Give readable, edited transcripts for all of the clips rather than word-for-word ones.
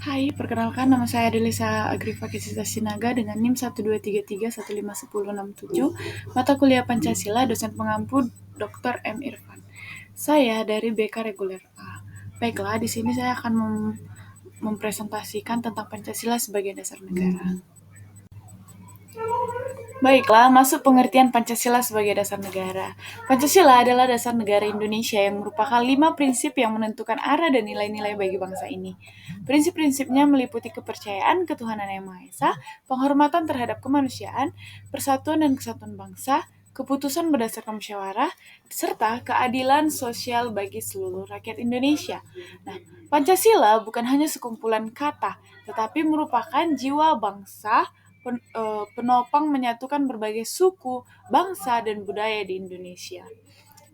Hai, perkenalkan nama saya Adelisa Agrifa Kesisa Sinaga dengan NIM 12331510667, mata kuliah Pancasila, dosen pengampu Dr. M. Irfan. Saya dari BK Reguler A. Baiklah, di sini saya akan mempresentasikan tentang Pancasila sebagai dasar negara. Baiklah, masuk pengertian Pancasila sebagai dasar negara. Pancasila adalah dasar negara Indonesia yang merupakan 5 prinsip yang menentukan arah dan nilai-nilai bagi bangsa ini. Prinsip-prinsipnya meliputi kepercayaan ketuhanan Yang Maha Esa, penghormatan terhadap kemanusiaan, persatuan dan kesatuan bangsa, keputusan berdasarkan musyawarah, serta keadilan sosial bagi seluruh rakyat Indonesia. Nah, Pancasila bukan hanya sekumpulan kata, tetapi merupakan jiwa bangsa penopang menyatukan berbagai suku, bangsa, dan budaya di Indonesia.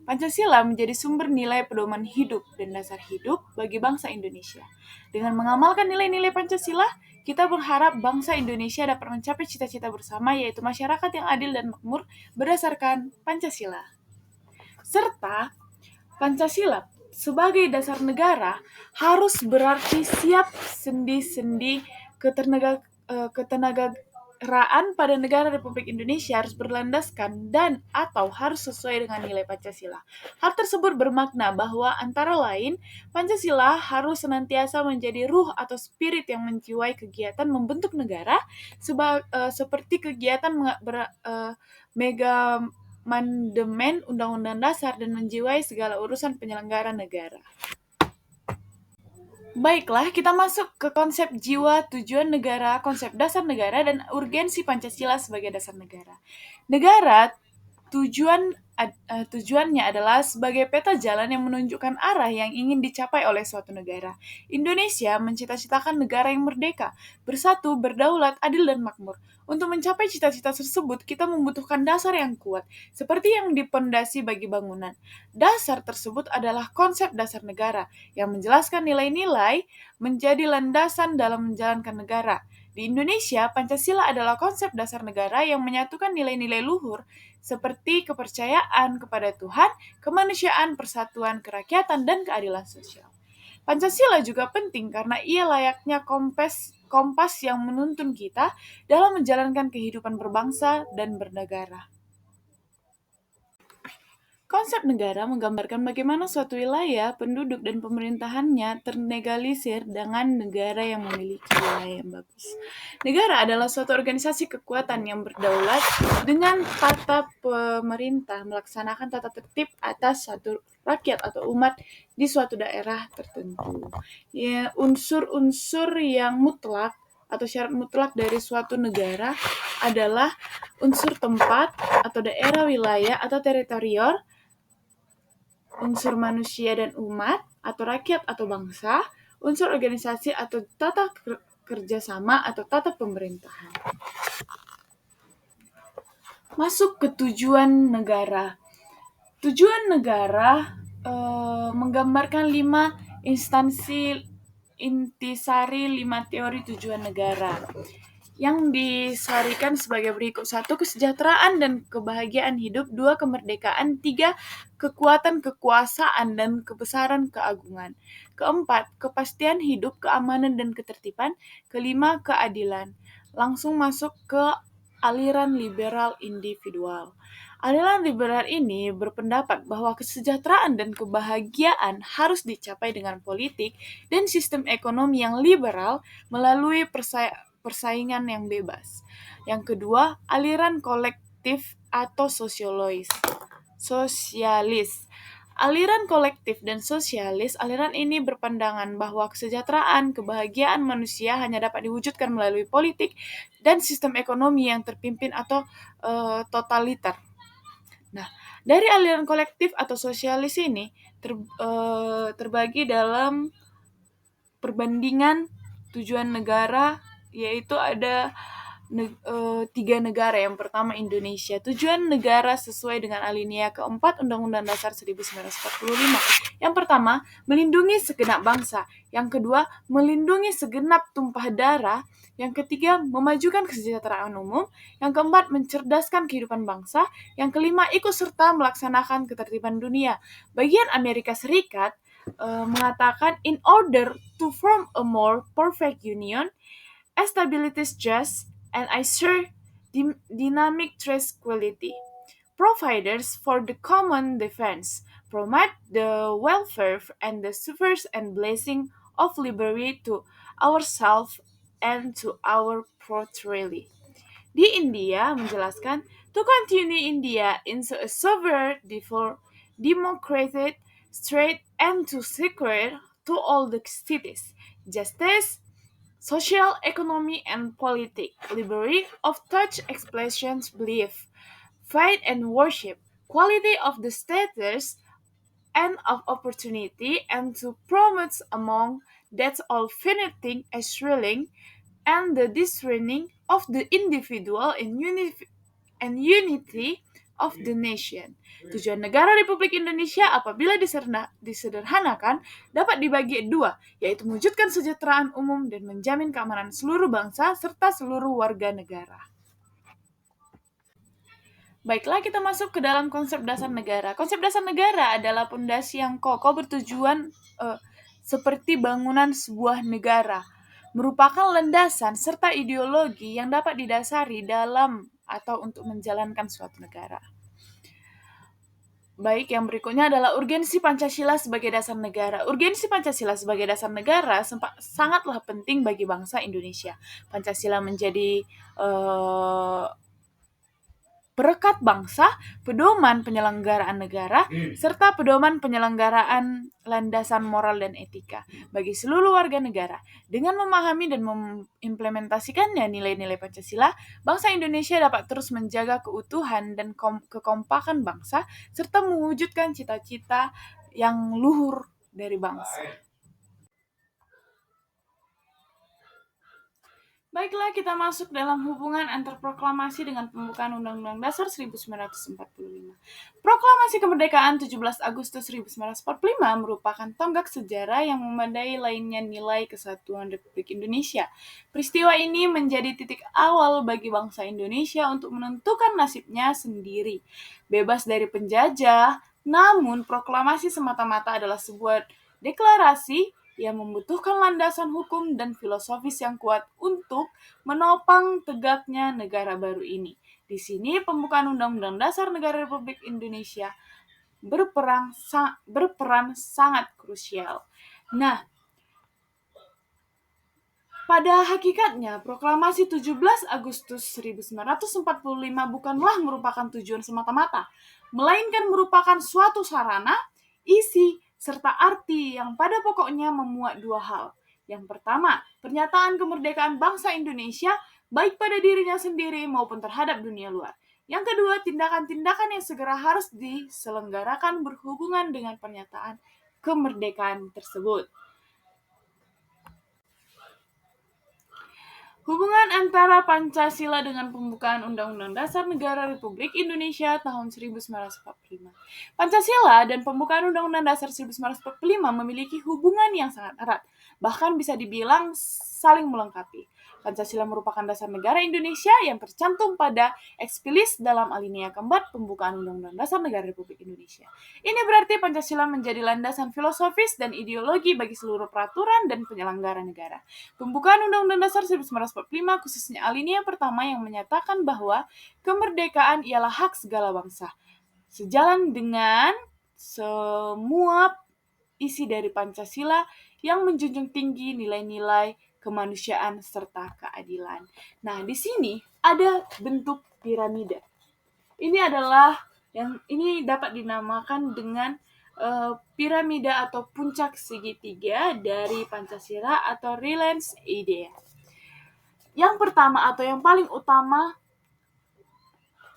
Pancasila menjadi sumber nilai pedoman hidup dan dasar hidup bagi bangsa Indonesia. Dengan mengamalkan nilai-nilai Pancasila, kita berharap bangsa Indonesia dapat mencapai cita-cita bersama, yaitu masyarakat yang adil dan makmur berdasarkan Pancasila. Serta, Pancasila sebagai dasar negara harus berarti siap sendi-sendi ketenagaraan pada negara Republik Indonesia harus berlandaskan dan atau harus sesuai dengan nilai Pancasila. Hal tersebut bermakna bahwa antara lain, Pancasila harus senantiasa menjadi ruh atau spirit yang menjiwai kegiatan membentuk negara seperti kegiatan megamandemen Undang-Undang Dasar dan menjiwai segala urusan penyelenggara negara. Baiklah, kita masuk ke konsep jiwa, tujuan negara, konsep dasar negara, dan urgensi Pancasila sebagai dasar negara. Negara tujuannya adalah sebagai peta jalan yang menunjukkan arah yang ingin dicapai oleh suatu negara. Indonesia mencita-citakan negara yang merdeka, bersatu, berdaulat, adil, dan makmur. Untuk mencapai cita-cita tersebut, kita membutuhkan dasar yang kuat, seperti yang dipondasi bagi bangunan. Dasar tersebut adalah konsep dasar negara, yang menjelaskan nilai-nilai menjadi landasan dalam menjalankan negara. Di Indonesia, Pancasila adalah konsep dasar negara yang menyatukan nilai-nilai luhur seperti kepercayaan kepada Tuhan, kemanusiaan, persatuan, kerakyatan, dan keadilan sosial. Pancasila juga penting karena ia layaknya kompas yang menuntun kita dalam menjalankan kehidupan berbangsa dan bernegara. Konsep negara menggambarkan bagaimana suatu wilayah, penduduk, dan pemerintahannya terlegalisir dengan negara yang memiliki wilayah yang bagus. Negara adalah suatu organisasi kekuatan yang berdaulat dengan tata pemerintah melaksanakan tata tertib atas suatu rakyat atau umat di suatu daerah tertentu. Ya, unsur-unsur yang mutlak atau syarat mutlak dari suatu negara adalah unsur tempat atau daerah, wilayah atau teritorial, unsur manusia dan umat, atau rakyat atau bangsa, unsur organisasi atau tata kerjasama atau tata pemerintahan. Masuk ke tujuan negara. Tujuan negara menggambarkan 5 intisari 5 teori tujuan negara yang disarikan sebagai berikut. 1. Kesejahteraan dan kebahagiaan hidup. 2. Kemerdekaan. 3. Kekuatan kekuasaan dan kebesaran keagungan. 4. Kepastian hidup, keamanan dan ketertiban. 5. Keadilan. Langsung masuk ke aliran liberal individual. Aliran liberal ini berpendapat bahwa kesejahteraan dan kebahagiaan harus dicapai dengan politik dan sistem ekonomi yang liberal melalui persaingan yang bebas. Yang kedua, aliran kolektif atau sosialis. Aliran kolektif dan sosialis, aliran ini berpandangan bahwa kesejahteraan, kebahagiaan manusia hanya dapat diwujudkan melalui politik dan sistem ekonomi yang terpimpin atau totaliter. Nah, dari aliran kolektif atau sosialis ini terbagi dalam perbandingan tujuan negara, yaitu ada 3 negara. Yang pertama Indonesia. Tujuan negara sesuai dengan alinea keempat Undang-Undang Dasar 1945. Yang pertama, melindungi segenap bangsa. Yang kedua, melindungi segenap tumpah darah. Yang ketiga, memajukan kesejahteraan umum. Yang keempat, mencerdaskan kehidupan bangsa. Yang kelima, ikut serta melaksanakan ketertiban dunia. Bagian Amerika Serikat mengatakan in order to form a more perfect union, stability is just and assure dynamic tranquility. Providers for the common defense, promote the welfare and the suffers and blessing of liberty to ourselves and to our property. Di India menjelaskan, to continue India into a sovereign, democratic state and to secure to all the cities justice, social, economy, and politic liberty of touch, expressions, belief, faith, and worship, quality of the status and of opportunity, and to promote among that all fitting as thrilling and the discerning of the individual and unity of the nation. Tujuan negara Republik Indonesia apabila disederhanakan dapat dibagi dua, yaitu mewujudkan kesejahteraan umum dan menjamin keamanan seluruh bangsa serta seluruh warga negara. Baiklah, kita masuk ke dalam konsep dasar negara. Konsep dasar negara adalah pondasi yang kokoh bertujuan seperti bangunan sebuah negara, merupakan landasan serta ideologi yang dapat didasari dalam atau untuk menjalankan suatu negara. Baik, yang berikutnya adalah urgensi Pancasila sebagai dasar negara. Urgensi Pancasila sebagai dasar negara sangatlah penting bagi bangsa Indonesia. Pancasila menjadi perekat bangsa, pedoman penyelenggaraan negara, serta pedoman penyelenggaraan landasan moral dan etika bagi seluruh warga negara. Dengan memahami dan mengimplementasikannya nilai-nilai Pancasila, bangsa Indonesia dapat terus menjaga keutuhan dan kekompakan bangsa, serta mewujudkan cita-cita yang luhur dari bangsa. Baiklah, kita masuk dalam hubungan antar proklamasi dengan pembukaan Undang-Undang Dasar 1945. Proklamasi Kemerdekaan 17 Agustus 1945 merupakan tonggak sejarah yang memadai lainnya nilai kesatuan Republik Indonesia. Peristiwa ini menjadi titik awal bagi bangsa Indonesia untuk menentukan nasibnya sendiri. Bebas dari penjajah, namun proklamasi semata-mata adalah sebuah deklarasi yang membutuhkan landasan hukum dan filosofis yang kuat untuk menopang tegaknya negara baru ini. Di sini pembukaan Undang-Undang Dasar Negara Republik Indonesia berperan sangat krusial. Nah, pada hakikatnya, proklamasi 17 Agustus 1945 bukanlah merupakan tujuan semata-mata, melainkan merupakan suatu sarana, isi, serta arti yang pada pokoknya memuat dua hal. Yang pertama, pernyataan kemerdekaan bangsa Indonesia baik pada dirinya sendiri maupun terhadap dunia luar. Yang kedua, tindakan-tindakan yang segera harus diselenggarakan berhubungan dengan pernyataan kemerdekaan tersebut. Hubungan antara Pancasila dengan pembukaan Undang-Undang Dasar Negara Republik Indonesia tahun 1945. Pancasila dan pembukaan Undang-Undang Dasar 1945 memiliki hubungan yang sangat erat, bahkan bisa dibilang saling melengkapi. Pancasila merupakan dasar negara Indonesia yang tercantum pada eksplisit dalam alinea keempat pembukaan Undang-Undang Dasar Negara Republik Indonesia. Ini berarti Pancasila menjadi landasan filosofis dan ideologi bagi seluruh peraturan dan penyelenggara negara. Pembukaan Undang-Undang Dasar 1945 khususnya alinea pertama yang menyatakan bahwa kemerdekaan ialah hak segala bangsa. Sejalan dengan semua isi dari Pancasila yang menjunjung tinggi nilai-nilai kemanusiaan serta keadilan. Nah, di sini ada bentuk piramida. Ini dapat dinamakan dengan piramida atau puncak segitiga dari Pancasila atau Reliance Idea. Yang pertama atau yang paling utama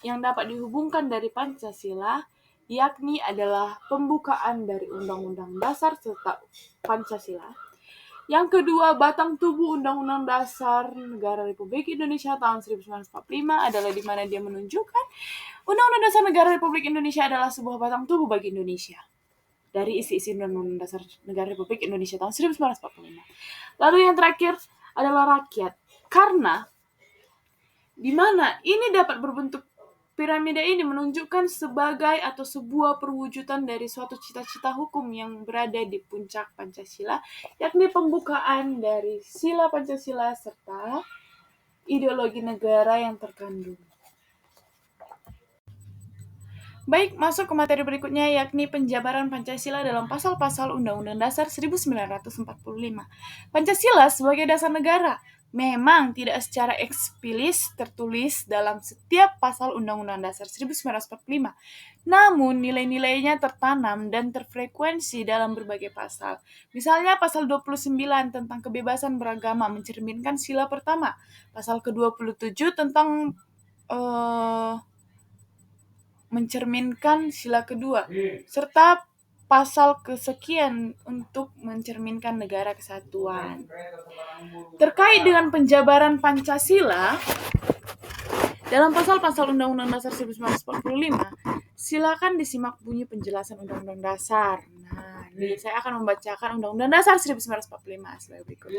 yang dapat dihubungkan dari Pancasila yakni adalah pembukaan dari Undang-Undang Dasar serta Pancasila. Yang kedua, batang tubuh Undang-Undang Dasar Negara Republik Indonesia tahun 1945 adalah di mana dia menunjukkan Undang-Undang Dasar Negara Republik Indonesia adalah sebuah batang tubuh bagi Indonesia. Dari isi-isi Undang-Undang Dasar Negara Republik Indonesia tahun 1945. Lalu yang terakhir adalah rakyat. Karena di mana ini dapat berbentuk piramida ini menunjukkan sebagai atau sebuah perwujudan dari suatu cita-cita hukum yang berada di puncak Pancasila, yakni pembukaan dari sila Pancasila serta ideologi negara yang terkandung. Baik, masuk ke materi berikutnya yakni penjabaran Pancasila dalam pasal-pasal Undang-Undang Dasar 1945. Pancasila sebagai dasar negara memang tidak secara eksplisit tertulis dalam setiap pasal Undang-Undang Dasar 1945. Namun, nilai-nilainya tertanam dan terfrekuensi dalam berbagai pasal. Misalnya pasal 29 tentang kebebasan beragama mencerminkan sila pertama, pasal ke-27 tentang mencerminkan sila kedua, serta pasal kesekian untuk mencerminkan negara kesatuan. Terkait dengan penjabaran Pancasila, dalam pasal-pasal Undang-Undang Dasar 1945, silakan disimak bunyi penjelasan Undang-Undang Dasar. Nah, ini saya akan membacakan Undang-Undang Dasar 1945 sebagai berikut.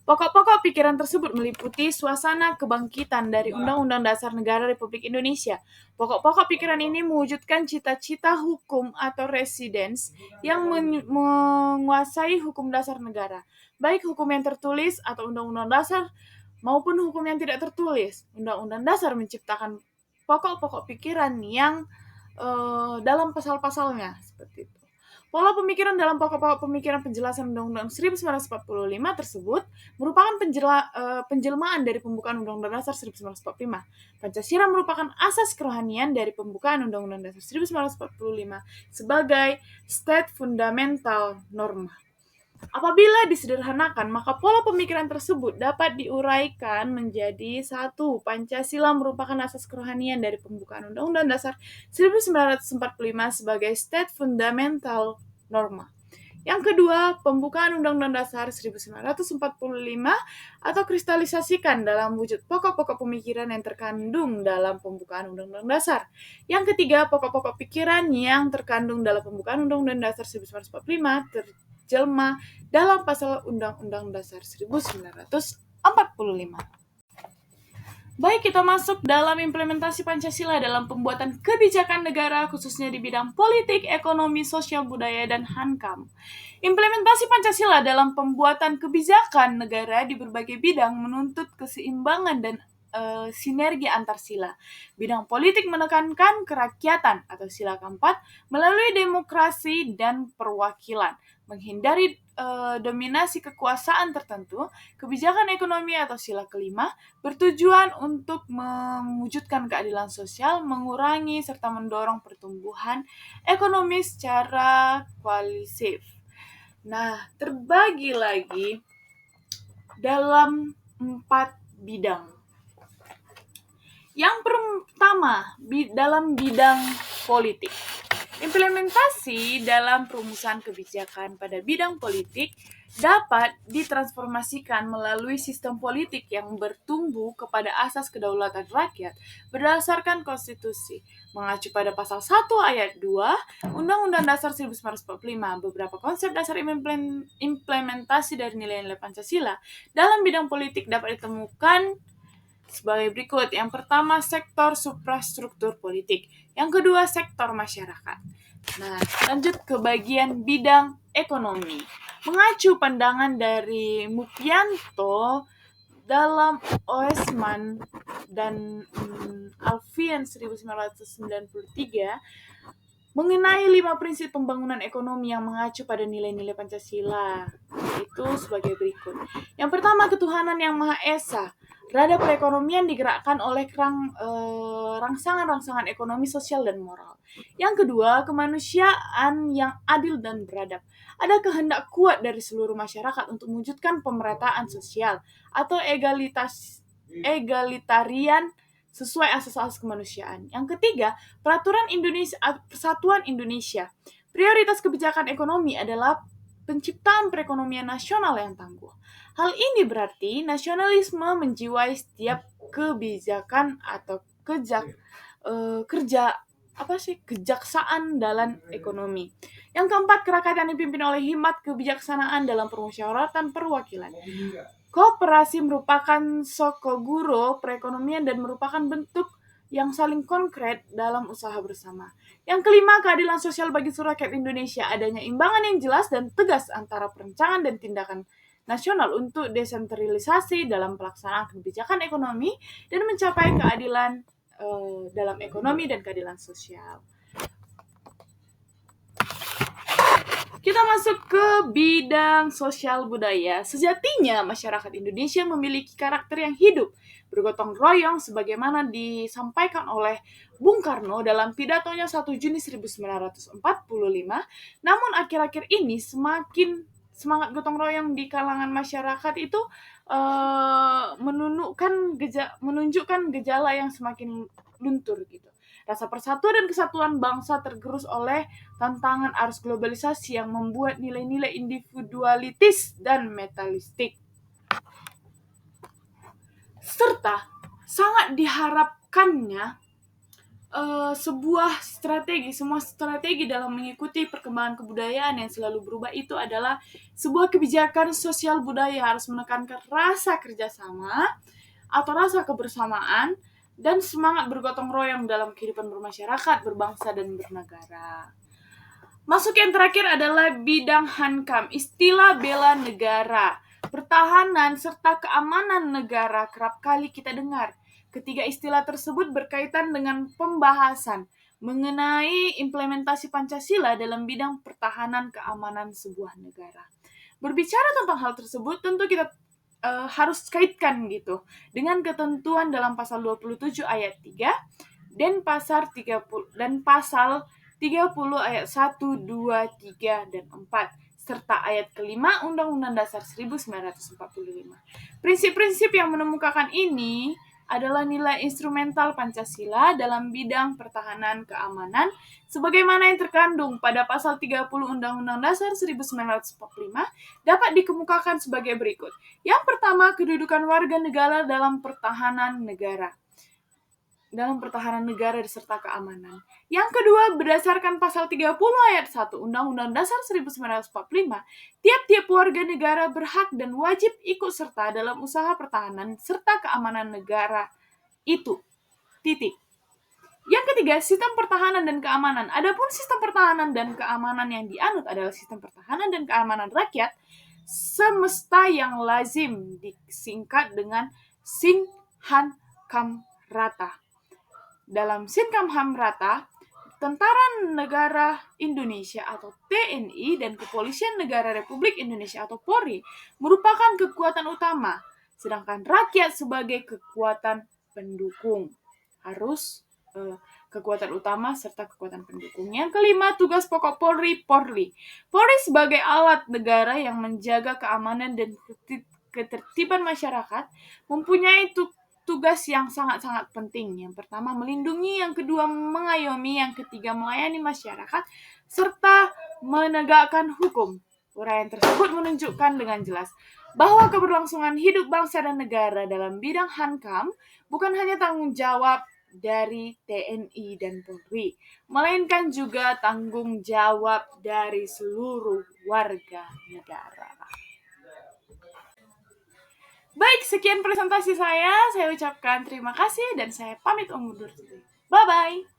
Pokok-pokok pikiran tersebut meliputi suasana kebangkitan dari Undang-Undang Dasar Negara Republik Indonesia. Pokok-pokok pikiran ini mewujudkan cita-cita hukum atau residens yang menguasai hukum dasar negara, baik hukum yang tertulis atau Undang-Undang Dasar maupun hukum yang tidak tertulis. Undang-Undang Dasar menciptakan pokok-pokok pikiran yang dalam pasal-pasalnya seperti itu. Pola pemikiran dalam pokok-pokok pemikiran penjelasan Undang-Undang 1945 tersebut merupakan penjelmaan dari pembukaan Undang-Undang Dasar 1945. Pancasila merupakan asas kerohanian dari pembukaan Undang-Undang Dasar 1945 sebagai state fundamental norma. Apabila disederhanakan, maka pola pemikiran tersebut dapat diuraikan menjadi satu. Pancasila merupakan asas kerohanian dari pembukaan Undang-Undang Dasar 1945 sebagai state fundamental norma. Yang kedua, pembukaan Undang-Undang Dasar 1945 atau kristalisasikan dalam wujud pokok-pokok pemikiran yang terkandung dalam pembukaan Undang-Undang Dasar. Yang ketiga, pokok-pokok pikiran yang terkandung dalam pembukaan Undang-Undang Dasar 1945 terjelma dalam pasal Undang-Undang Dasar 1945. Baik, kita masuk dalam implementasi Pancasila dalam pembuatan kebijakan negara khususnya di bidang politik, ekonomi, sosial, budaya, dan hankam. Implementasi Pancasila dalam pembuatan kebijakan negara di berbagai bidang menuntut keseimbangan dan sinergi antar sila. Bidang politik menekankan kerakyatan atau sila keempat melalui demokrasi dan perwakilan, menghindari dominasi kekuasaan tertentu. Kebijakan ekonomi atau sila kelima bertujuan untuk mewujudkan keadilan sosial, mengurangi serta mendorong pertumbuhan ekonomi secara kualitatif. Nah, terbagi lagi dalam 4 bidang. Yang pertama, dalam bidang politik. Implementasi dalam perumusan kebijakan pada bidang politik dapat ditransformasikan melalui sistem politik yang bertumbuh kepada asas kedaulatan rakyat berdasarkan konstitusi. Mengacu pada pasal 1 ayat 2 Undang-Undang Dasar 1945, beberapa konsep dasar implementasi dari nilai-nilai Pancasila dalam bidang politik dapat ditemukan sebagai berikut. Yang pertama, sektor suprastruktur politik. Yang kedua, sektor masyarakat. Nah, lanjut ke bagian bidang ekonomi. Mengacu pandangan dari Mupianto dalam Oesman dan Alfian 1993 mengenai 5 prinsip pembangunan ekonomi yang mengacu pada nilai-nilai Pancasila. Itu sebagai berikut. Yang pertama, ketuhanan yang Maha Esa. Roda perekonomian digerakkan oleh rangsangan-rangsangan ekonomi, sosial, dan moral. Yang kedua, kemanusiaan yang adil dan beradab. Ada kehendak kuat dari seluruh masyarakat untuk mewujudkan pemerataan sosial atau egalitarian sesuai asas-asas kemanusiaan. Yang ketiga, Persatuan Indonesia. Prioritas kebijakan ekonomi adalah penciptaan perekonomian nasional yang tangguh. Hal ini berarti nasionalisme menjiwai setiap kebijakan atau kejaksaan dalam ekonomi. Yang keempat, kerakyatan dipimpin oleh hikmat kebijaksanaan dalam permusyawaratan perwakilan. Koperasi merupakan sokoguru perekonomian dan merupakan bentuk yang saling konkret dalam usaha bersama. Yang kelima, keadilan sosial bagi seluruh rakyat Indonesia. Adanya imbangan yang jelas dan tegas antara perencanaan dan tindakan nasional untuk desentralisasi dalam pelaksanaan kebijakan ekonomi dan mencapai keadilan dalam ekonomi dan keadilan sosial. Kita masuk ke bidang sosial budaya. Sejatinya masyarakat Indonesia memiliki karakter yang hidup, bergotong royong sebagaimana disampaikan oleh Bung Karno dalam pidatonya 1 Juni 1945. Namun akhir-akhir ini semakin semangat gotong royong di kalangan masyarakat itu menunjukkan gejala yang semakin luntur gitu. Rasa persatuan dan kesatuan bangsa tergerus oleh tantangan arus globalisasi yang membuat nilai-nilai individualitis dan metalistik. Serta sangat diharapkannya semua strategi dalam mengikuti perkembangan kebudayaan yang selalu berubah itu adalah sebuah kebijakan sosial budaya harus menekankan rasa kerjasama atau rasa kebersamaan dan semangat bergotong royong dalam kehidupan bermasyarakat, berbangsa, dan bernegara. Masuk yang terakhir adalah bidang Hankam, istilah bela negara, pertahanan, serta keamanan negara kerap kali kita dengar. Ketiga istilah tersebut berkaitan dengan pembahasan mengenai implementasi Pancasila dalam bidang pertahanan keamanan sebuah negara. Berbicara tentang hal tersebut, tentu kita harus kaitkan gitu dengan ketentuan dalam pasal 27 ayat 3 dan pasal 30 ayat 1, 2, 3, dan 4 serta ayat kelima Undang-Undang Dasar 1945. Prinsip-prinsip yang mengemukakan ini adalah nilai instrumental Pancasila dalam bidang pertahanan keamanan sebagaimana yang terkandung pada pasal 30 Undang-Undang Dasar 1945 dapat dikemukakan sebagai berikut. Yang pertama, kedudukan warga negara dalam pertahanan negara beserta keamanan. Yang kedua, berdasarkan pasal 30 ayat 1 Undang-Undang Dasar 1945, tiap-tiap warga negara berhak dan wajib ikut serta dalam usaha pertahanan serta keamanan negara itu. Titik. Yang ketiga, sistem pertahanan dan keamanan. Adapun sistem pertahanan dan keamanan yang dianut adalah sistem pertahanan dan keamanan rakyat semesta yang lazim disingkat dengan Sinhamrata. Dalam Sinhamrata, Tentara Negara Indonesia atau TNI dan Kepolisian Negara Republik Indonesia atau Polri merupakan kekuatan utama, sedangkan rakyat sebagai kekuatan pendukung. Harus kekuatan utama serta kekuatan pendukung. Yang kelima, tugas pokok Polri. Polri sebagai alat negara yang menjaga keamanan dan ketertiban masyarakat mempunyai tugas yang sangat-sangat penting. Yang pertama, melindungi, yang kedua, mengayomi, yang ketiga, melayani masyarakat, serta menegakkan hukum. Uraian tersebut menunjukkan dengan jelas bahwa keberlangsungan hidup bangsa dan negara dalam bidang Hankam bukan hanya tanggung jawab dari TNI dan Polri, melainkan juga tanggung jawab dari seluruh warga negara. Baik, sekian presentasi saya. Saya ucapkan terima kasih dan saya pamit undur diri. Bye-bye.